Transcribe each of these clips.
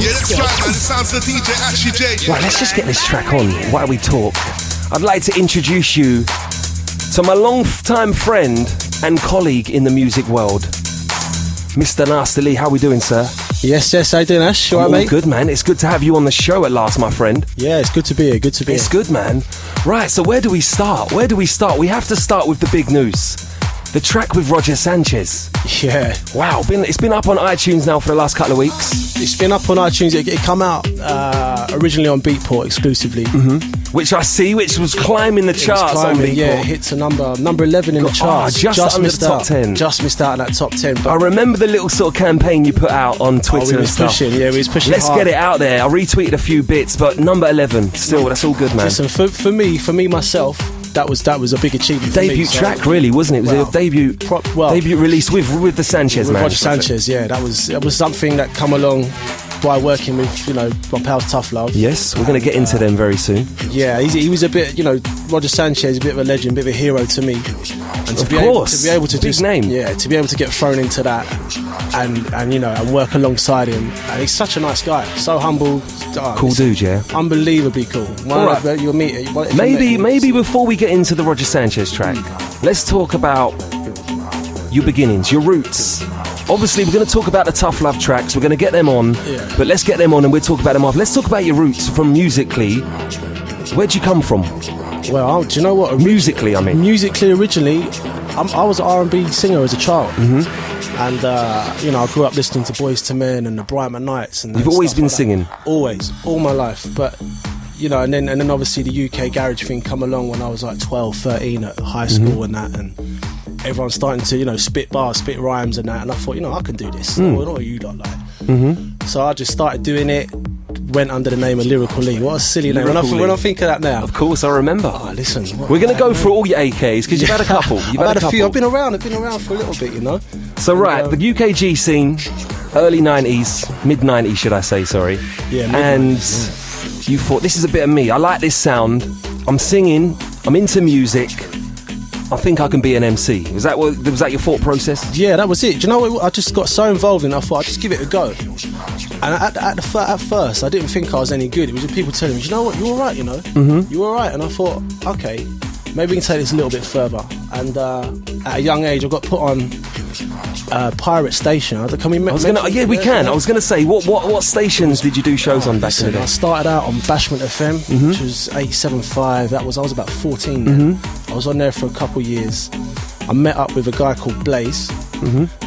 that's right, man. It sounds to DJ Ashy J. Right, let's just get this track on while we talk. I'd like to introduce you to my long-time friend and colleague in the music world, Mr. Nastaly. How we doing, sir? Yes, how you doing, Ash? You all right, mate? Good, man. It's good to have you on the show at last, my friend. Yeah, it's good to be here. It's good, man. Right, so where do we start? We have to start with the big news. The track with Roger Sanchez. Yeah. Wow, it's been up on iTunes now for the last couple of weeks. It's been up on iTunes. It came out originally on Beatport exclusively. Which was climbing the charts on Beatport. Yeah, it hit to number 11 in the charts. Just under the top 10. Just missed out on that top 10. But I remember the little sort of campaign you put out on Twitter and stuff. We was pushing Let's hard. get it out there. I retweeted a few bits, but number 11, still, that's all good, man. Listen, for me myself, that was a big achievement. Debut for me, track, really, wasn't it? It was a debut release with the Sanchez man. Roger Sanchez, yeah, that was something that come along by working with my pals Tough Love. Yes, we're going to get into them very soon. Yeah, he was a bit, Roger Sanchez, a bit of a legend, a bit of a hero to me. And to be able to big name. Yeah, to be able to get thrown into that and work alongside him. And he's such a nice guy, so humble. Cool dude, yeah. Unbelievably cool. Right. You'll meet. Maybe before we get into the Roger Sanchez track, let's talk about your beginnings, your roots. Obviously, we're going to talk about the Tough Love tracks. We're going to get them on, but let's get them on and we'll talk about them off. Let's talk about your roots from musically. Where'd you come from? Well, do you know what? Musically, I mean. Musically, originally, I was an R&B singer as a child. And, I grew up listening to Boyz II Men and the Brightman Nights. And you've always been singing? Always, all my life. But, and then obviously the UK garage thing come along when I was like 12, 13 at high school and that. And everyone's starting to, spit bars, spit rhymes and that. And I thought, I can do this. What are you lot like? So I just started doing it. Went under the name of Lyrical Lee. What a silly name. When I think of that now. Of course, I remember. Oh, listen. We're going to go through all your AKs because you've had a couple. I've had a few. I've been around for a little bit, So, the UKG scene, early 90s, mid 90s, should I say, sorry. Yeah, and you thought, this is a bit of me. I like this sound. I'm singing. I'm into music. I think I can be an MC. Was that your thought process? Yeah, that was it. Do you know what? I just got so involved in it, I thought I'd just give it a go. And at first, I didn't think I was any good. It was just people telling me, you know what, you're all right, You're all right. And I thought, okay, maybe we can take this a little bit further. And at a young age, I got put on Pirate Station. Can we? We can. I was going to say, what stations did you do shows on back in the day? I started out on Bashment FM, which was 875. I was about 14 then. I was on there for a couple years. I met up with a guy called Blaze.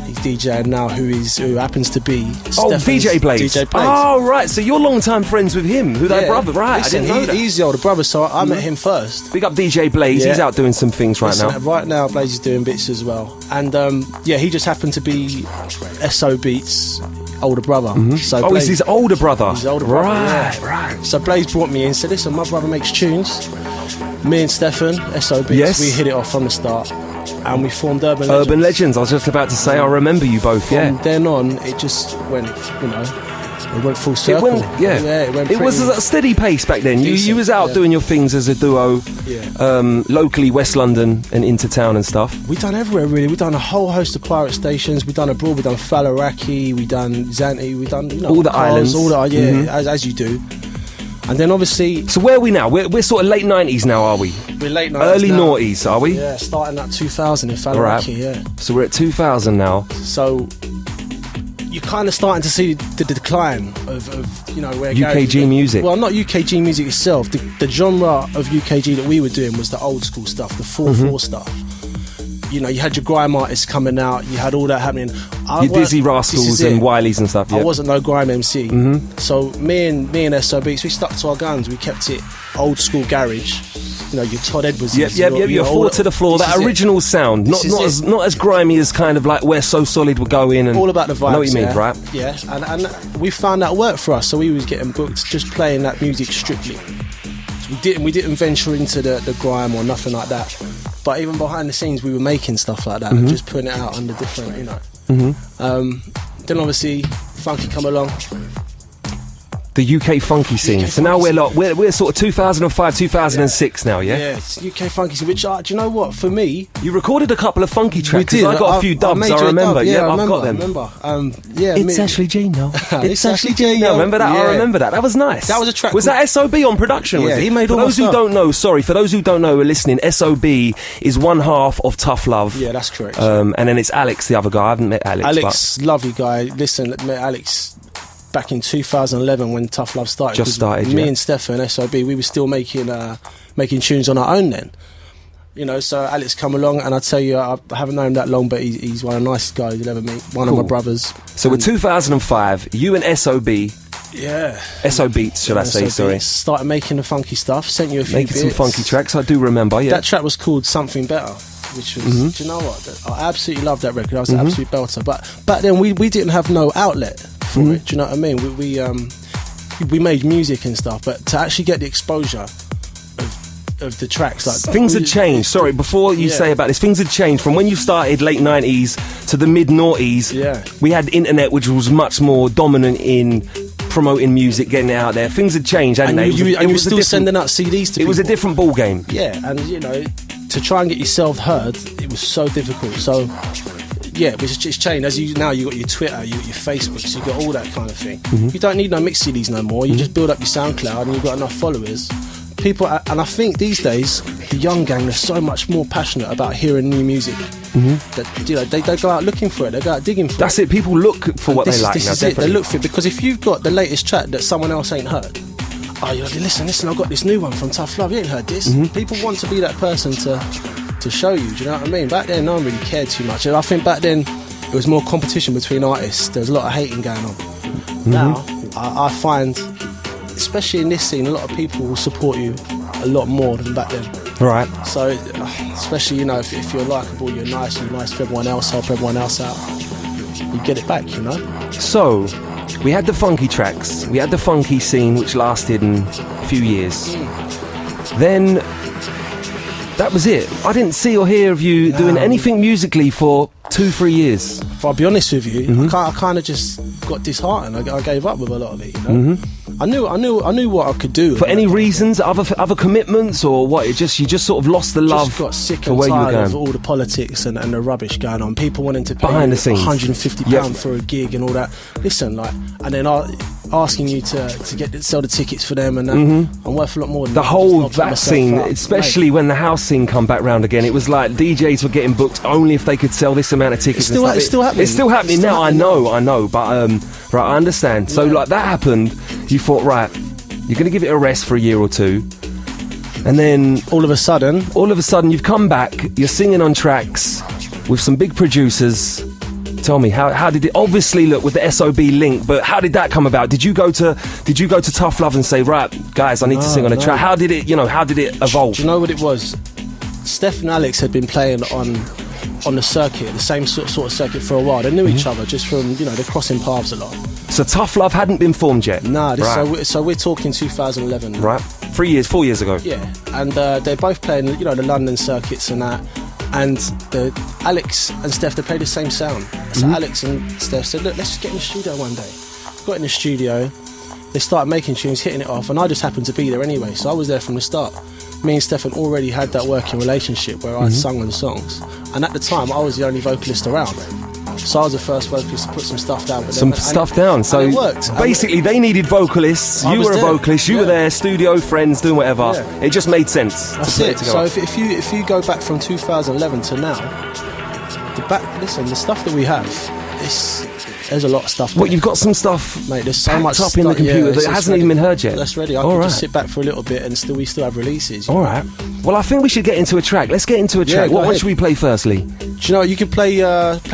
He's DJing now, who happens to be DJ Blaze. Oh, right. So you're long-time friends with him, their brother, right? Listen, I didn't know that. He's the older brother, so I met him first. Big up DJ Blaze. He's out doing some things now. Right now, Blaze is doing bits as well. And he just happened to be SO Beats' older brother. So he's his older brother. He's his older brother. Right. So Blaze brought me in and said, listen, my brother makes tunes. Me and Stefan, SO Beats, we hit it off from the start. And we formed Urban Legends. I was just about to say, I remember you both, From then on, it just went, it went full circle. It was a steady pace back then. You was out doing your things as a duo, locally, West London and into town and stuff. We done everywhere, really. We done a whole host of pirate stations. We done abroad. We done Falaraki. We done Zante. We done all the islands. All the as you do. And then obviously... So where are we now? We're sort of late 90s now, are we? We're late 90s Early noughties, are we? Yeah, starting at 2000 in Falaraki, So we're at 2000 now. So you're kind of starting to see the decline of where UKG music. Well, not UKG music itself. The genre of UKG that we were doing was the old school stuff, the 4/4 stuff. You had your grime artists coming out. You had all that happening. Your Dizzy Rascals and Wileys and stuff. I wasn't no grime MC. So me and SO Beats, we stuck to our guns. We kept it old school garage. Your Todd Edwards. Your four to the floor. That original sound, not as grimy as kind of like where So Solid would go in. And all about the vibes. I know what you mean, right? Yeah, and we found that worked for us. So we was getting booked just playing that music strictly. So we didn't venture into the grime or nothing like that. But even behind the scenes, we were making stuff like that and just putting it out under different, Then obviously, Funky come along. The UK funky scene. So now we're sort of 2005, 2006 now, yeah? Yeah, it's UK funky scene, which, do you know what, for me... You recorded a couple of funky tracks. We did. I got a few dubs, I remember. Yeah, I've got them. I remember. It's Ashley J now. It's Ashley J now. Remember that? Yeah. I remember that. That was nice. That was a track. Was that SOB on production? Yeah, was it? he made for all those my who stuff. don't know, for those who don't know who are listening, SOB is one half of Tough Love. Yeah, that's correct. And then it's Alex, the other guy. I haven't met Alex. Alex, lovely guy. Listen, met Alex back in 2011 when Tough Love started. Just started, Me yeah. and Stefan, SOB, we were still making tunes on our own then. You know, so Alex come along, and I tell you, I haven't known him that long, but he's one of the nicest guys you'll ever meet. One of my brothers. So we're 2005. You and SOB. Yeah. SO Beats, should I say? Sorry. Started making the funky stuff. Sent you a few Making bits. some funky tracks. I do remember. Yeah. That track was called Something Better, which was. Do you know what? I absolutely loved that record. That was an absolute belter. But back then we didn't have no outlet for it. Do you know what I mean? We made music and stuff, but to actually get the exposure of the tracks, like things had changed. Sorry, before you say about this, things had changed from when you started late 90s to the mid noughties. Yeah. We had internet, which was much more dominant in promoting music, getting it out there. Things had changed, hadn't they? You were still sending out CDs to people. It was a different ball game. Yeah, and you know, to try and get yourself heard, it was so difficult. So yeah, it's changed. Now you got your Twitter, you got your Facebook, so you got all that kind of thing. You don't need no mix CDs no more. You just build up your SoundCloud, and you've got enough followers. People, and I think these days the young gang are so much more passionate about hearing new music. That you know they go out looking for it. They go out digging for it. That's it. People look for what they like. This now, is it. They look for it because if you've got the latest track that someone else ain't heard, you're like, listen, I've got this new one from Tough Love. You ain't heard this. People want to be that person to show you. Do you know what I mean? Back then, no one really cared too much. And I think back then it was more competition between artists. There was a lot of hating going on. Now I find, especially in this scene, a lot of people will support you a lot more than back then. Right. So, especially, you know, if you're likeable, you're nice for everyone else, help everyone else out, you get it back, you know? So, we had the funky tracks, we had the funky scene, which lasted a few years. Then, that was it. I didn't see or hear of you doing anything musically for 2-3 years. If I'll be honest with you, I kind of just got disheartened. I gave up with a lot of it, you know? I knew what I could do. For any reasons, other commitments, or what? You just sort of lost the love just got sick for and where you were tired going. of all the politics and the rubbish going on. People wanting to pay Behind the scenes. £150 for a gig and all that. Listen, like, and then asking you to sell the tickets for them and that. I'm worth a lot more than The that. whole Just not put that myself scene, out. especially when the house scene come back round again, it was like DJs were getting booked only if they could sell this amount of tickets. It's still happening. It's still happening now. I know, but right, I understand. So like that happened. You thought, right, you're going to give it a rest for a year or two, and then all of a sudden you've come back. You're singing on tracks with some big producers. Tell me, how did it? Obviously, look with the SOB link, but how did that come about? Did you go to Tough Love and say, right, guys, I need to sing on a track? How did it? How did it evolve? Do you know what it was? Steph and Alex had been playing on the circuit, the same sort of circuit for a while. They knew each other just from they're crossing paths a lot. So Tough Love hadn't been formed yet. Nah, right. so we're talking 2011. Right, 4 years ago. Yeah, and they're both playing the London circuits and that. And Alex and Steph, they play the same sound. So Alex and Steph said, look, let's just get in the studio one day. Got in the studio, they started making tunes, hitting it off, and I just happened to be there anyway, so I was there from the start. Me and Stefan already had that working relationship where I sung on the songs, and at the time I was the only vocalist around. So I was the first vocalist to put some stuff down. So it worked. Basically, they needed vocalists. You were a vocalist. You were there, studio friends, doing whatever. Yeah. It just made sense. That's it. So if you go back from 2011 to now, the stuff that we have, there's a lot of stuff. What, you've got some stuff, mate? There's so much up in the computer that hasn't even been heard yet. That's ready. I can just sit back for a little bit, and we still have releases. All right. Well, I think we should get into a track. Let's get into a track. What one should we play firstly? Do you know you can play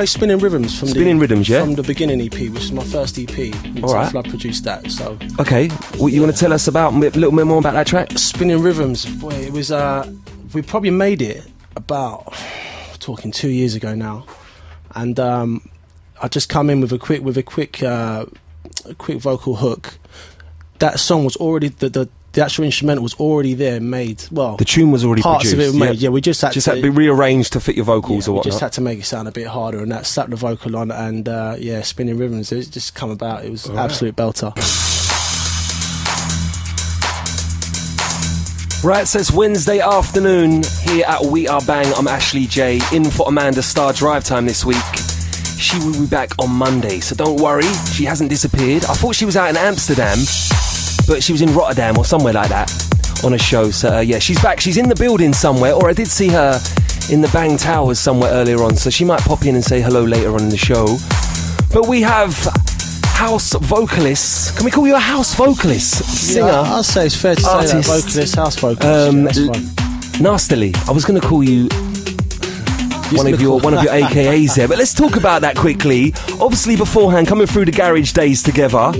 Spinning Rhythms from from the beginning EP, which is my first EP. All right. I produced that. So okay, what you want to tell us about a little bit more about that track? Spinning Rhythms. Boy, it was we probably made it about talking 2 years ago now, and I just come in with a quick vocal hook. That song was already the actual instrumental was already there, made. Well, the tune was already parts produced. of it were made. Yeah, we just had to be rearranged to fit your vocals or whatnot. We just had to make it sound a bit harder, and that slapped the vocal on, and Spinning Rhythms. It just come about. It was absolute belter. Right, so it's Wednesday afternoon here at We Are Bang. I'm Ashley J, in for Amanda Star drive time this week. She will be back on Monday, so don't worry, she hasn't disappeared. I thought she was out in Amsterdam, but she was in Rotterdam or somewhere like that on a show. So yeah, she's back. She's in the building somewhere, or I did see her in the Bang Towers somewhere earlier on, so she might pop in and say hello later on in the show. But we have house vocalists. Can we call you a house vocalist? Singer? Yeah, I'll say it's fair to artist, say that. Vocalist, house vocalist. Yeah, that's fine. Nastaly. I was going to call you one of your AKAs there, but let's talk about that quickly. Obviously, beforehand, coming through the garage days together,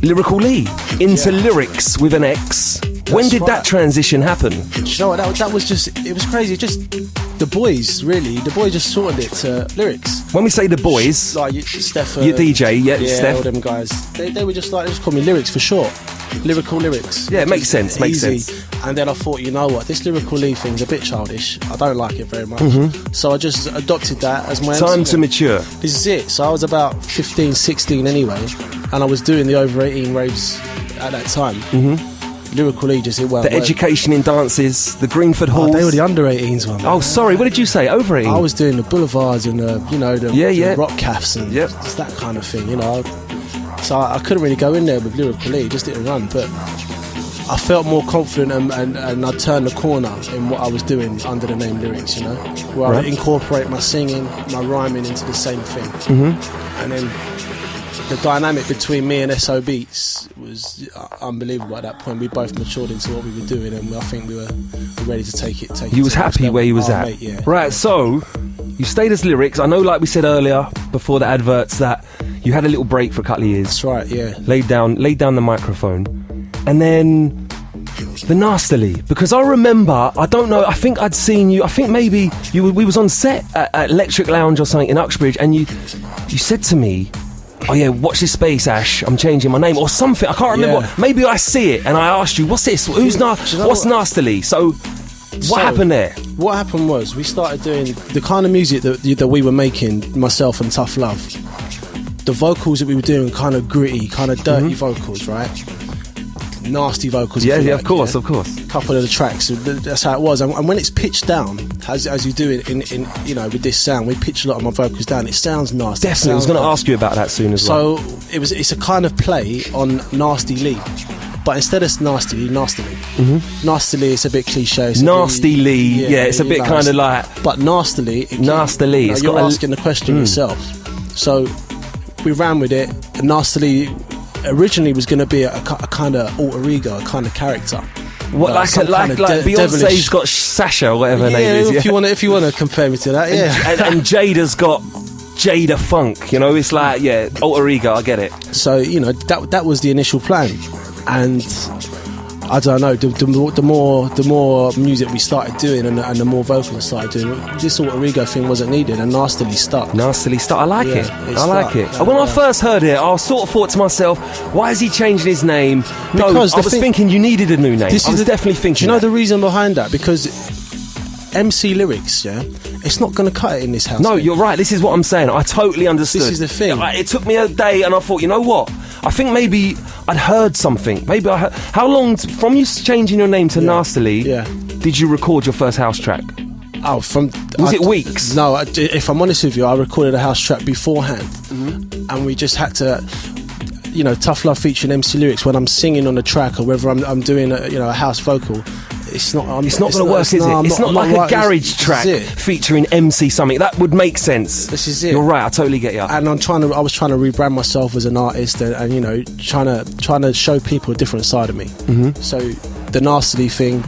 Lyrical Lee into lyrics with an X. When did that transition happen? Do you know what? That was just, it was crazy. Just the boys, really. The boys just sorted it to lyrics. When we say the boys, like Steph, your DJ, Steph, all them guys, they were just like, they just call me Lyrics for short. Lyrical Lyrics. Yeah, it makes sense. Makes sense. And then I thought, you know what, this Lyrical Lee thing's a bit childish. I don't like it very much. So I just adopted that as my time to mature. This is it. So I was about 15, 16 anyway, and I was doing the over 18 raves at that time. Lyrical Lee just, it weren't. The education in dances, the Greenford Halls. They were the under 18s one. Oh, sorry, what did you say? Over 18? I was doing the boulevards and the rock cafes and just that kind of thing, you know. So I couldn't really go in there with Lyrical Lee, just didn't run. But I felt more confident and I turned the corner in what I was doing under the name Lyrics, you know, where I incorporate my singing, my rhyming into the same thing. And then the dynamic between me and SO Beats was unbelievable at that point. We both matured into what we were doing, and I think we were ready to take it. You was happy where you was at. Mate, yeah. Right, so you stayed as Lyrics. I know, like we said earlier before the adverts, that you had a little break for a couple of years. That's right, yeah. Laid down the microphone, and then the Nastaly, because I remember, I don't know, I think I'd seen you, I think maybe we was on set at Electric Lounge or something in Uxbridge, and you said to me, oh yeah, watch this space, Ash, I'm changing my name or something, I can't remember. Yeah. Maybe I see it and I asked you, what's this, what's Nastaly? So what happened there? What happened was, we started doing the kind of music that we were making, myself and Tough Love. The vocals that we were doing, kind of gritty, kind of dirty vocals, right? Nasty vocals. Yeah, of course. A couple of the tracks, that's how it was. And when it's pitched down, as you do it in you know, with this sound, we pitch a lot of my vocals down. It sounds nasty. Definitely, I was going to ask you about that soon as well. So it's a kind of play on Nasty Lee, but instead of Nasty Lee, Nastaly. Nasty Lee, it's a bit cliche. Nasty Lee, it's a bit kind of like. But Nastaly, Nastaly. You know, you're asking the question yourself. So we ran with it. Nastaly originally was going to be a kind of alter ego, a kind of character. What, like Beyonce's got Sasha or whatever her name is. If you want to compare me to that, and Jada's got Jada Funk. You know, it's like alter ego. I get it. So you know that was the initial plan, and I don't know. The more music we started doing, and the more vocals I started doing, this alter ego thing wasn't needed, and Nastaly stuck. I like it. I like it. When I first heard it, I sort of thought to myself, why is he changing his name? Because I was thinking you needed a new name. I was definitely thinking. Do you know the reason behind that? Because MC Lyrics, it's not going to cut it in this house. No, you're right. This is what I'm saying. I totally understood. This is the thing. It took me a day, and I thought, you know what? I think maybe I'd heard something. Maybe I heard. How long from you changing your name to Nastaly? Did you record your first house track? Oh, was it weeks? No, if I'm honest with you, I recorded a house track beforehand, and we just had to. You know, Tough Love featuring MC Lyrics. When I'm singing on the track, or whether I'm doing a house vocal. It's not going to work, is it? It's not like a garage track featuring MC something. That would make sense. This is it. You're right. I totally get you. And I was trying to rebrand myself as an artist, and you know, trying to show people a different side of me. So the Nastaly thing,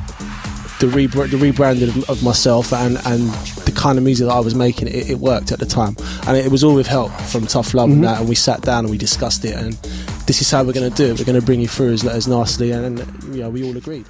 the rebranding of myself, and the kind of music that I was making, it worked at the time, and it was all with help from Tough Love and that. And we sat down and we discussed it, and this is how we're going to do it. We're going to bring you through as Nastaly, and we all agreed.